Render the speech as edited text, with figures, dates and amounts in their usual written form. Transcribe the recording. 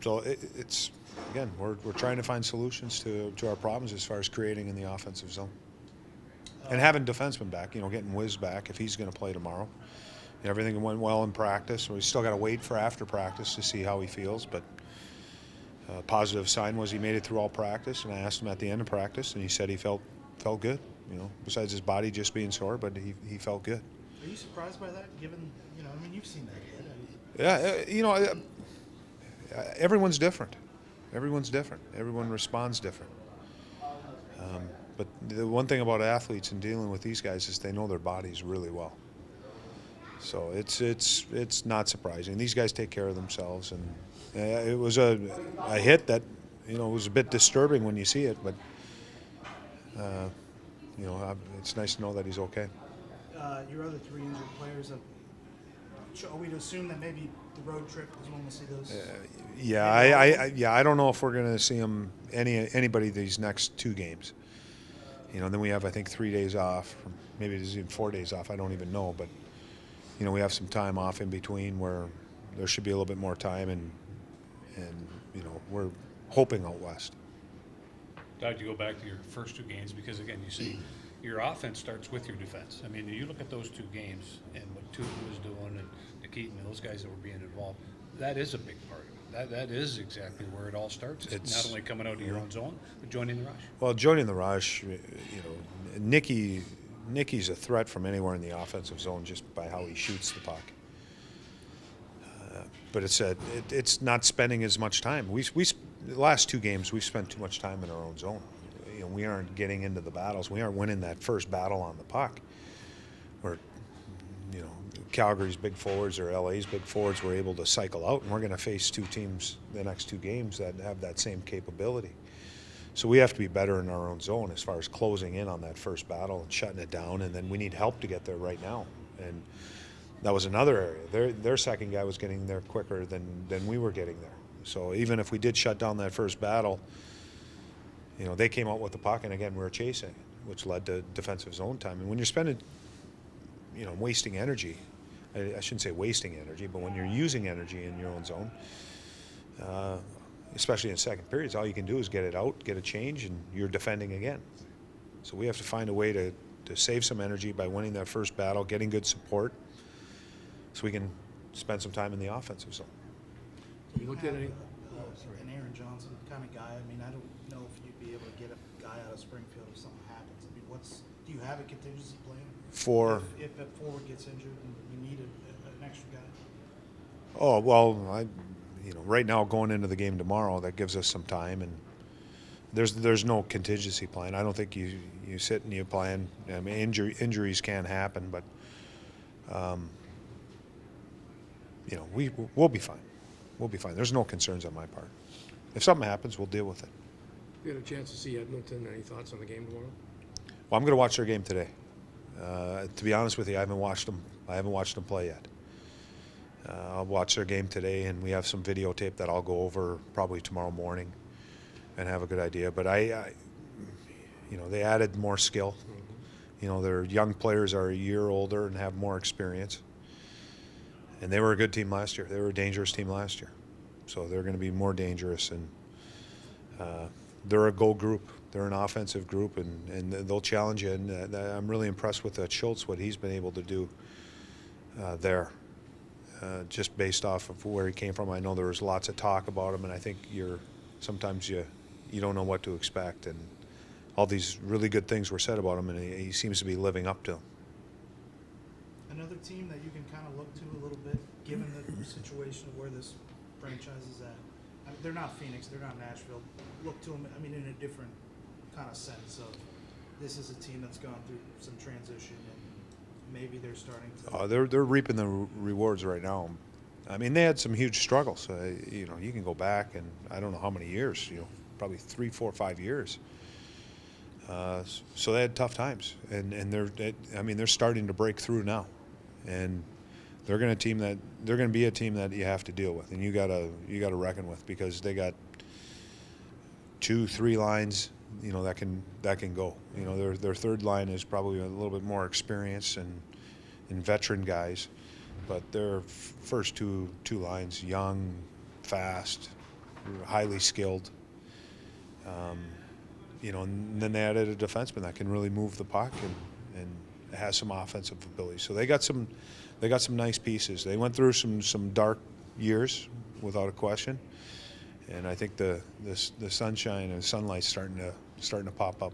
So it's again, we're trying to find solutions to our problems as far as creating in the offensive zone. And having defensemen back, getting Wiz back if he's going to play tomorrow. Everything went well in practice. We still got to wait for after practice to see how he feels, but positive sign was he made it through all practice, and I asked him at the end of practice, and he said he felt good. Besides his body just being sore, but he felt good. Are you surprised by that? Given you've seen that kid. Yeah, everyone's different. Everyone's different. Everyone responds different. But the one thing about athletes and dealing with these guys is they know their bodies really well. So it's not surprising. These guys take care of themselves, and it was a hit that was a bit disturbing when you see it, but it's nice to know that he's okay. Your other three injured players, are we to assume that maybe the road trip is when we'll see those? I don't know if we're going to see them anybody these next two games. Then we have, I think, 3 days off. Maybe there's even 4 days off. I don't even know, but we have some time off in between where there should be a little bit more time, and we're hoping out west. Todd, you go back to your first two games because, again, you see your offense starts with your defense. I mean, you look at those two games and what Tuca was doing and Keaton and those guys that were being involved, that is a big part of it. That is exactly where it all starts. It's not only coming out of your own zone, but joining the rush. Well, joining the rush, Nicky's a threat from anywhere in the offensive zone just by how he shoots the puck. But it's not spending as much time. The last two games we've spent too much time in our own zone. We aren't getting into the battles. We aren't winning that first battle on the puck. Where Calgary's big forwards or LA's big forwards were able to cycle out, and we're going to face two teams the next two games that have that same capability. So we have to be better in our own zone as far as closing in on that first battle and shutting it down, and then we need help to get there right now. And that was another area. Their second guy was getting there quicker than we were getting there. So even if we did shut down that first battle, they came out with the puck, and again, we were chasing, which led to defensive zone time. And when you're spending, wasting energy, I shouldn't say wasting energy, but when you're using energy in your own zone, especially in second periods, all you can do is get it out, get a change, and you're defending again. So we have to find a way to save some energy by winning that first battle, getting good support, so we can spend some time in the offensive zone. You looked at an Aaron Johnson kind of guy. I mean, I don't know if you'd be able to get a guy out of Springfield if something happens. I mean, do you have a contingency plan for if a forward gets injured and you need an extra guy? Oh well, right now going into the game tomorrow, that gives us some time, and there's no contingency plan. I don't think you sit and you plan. I mean, injuries can happen, but we'll be fine. We'll be fine. There's no concerns on my part. If something happens, we'll deal with it. You had a chance to see Edmonton. Any thoughts on the game tomorrow? Well, I'm going to watch their game today. To be honest with you, I haven't watched them play yet. I'll watch their game today, and we have some videotape that I'll go over probably tomorrow morning and have a good idea. But they added more skill. Their young players are a year older and have more experience. And they were a good team last year. They were a dangerous team last year. So they're going to be more dangerous. And they're a goal group. They're an offensive group, and they'll challenge you. And I'm really impressed with Schultz, what he's been able to do there, just based off of where he came from. I know there was lots of talk about him, and I think sometimes you don't know what to expect. And all these really good things were said about him, and he seems to be living up to them. Another team that you can kind of look to a little bit, given the situation of where this franchise is at. I mean, they're not Phoenix, they're not Nashville. Look to them, I mean, in a different kind of sense of this is a team that's gone through some transition, and maybe they're starting to. They're reaping the rewards right now. I mean, they had some huge struggles. You can go back, and I don't know how many years. Probably 3, 4, 5 years. So they had tough times, and they're starting to break through now. And they're going to be a team that you have to deal with, and you gotta reckon with, because they got 2, 3 lines, that can go. Their third line is probably a little bit more experienced and veteran guys, but their first two lines, young, fast, highly skilled. You know, and then they added a defenseman that can really move the puck and has some offensive ability. So they got some nice pieces. They went through some dark years without a question, and I think the sunshine and sunlight's starting to pop up.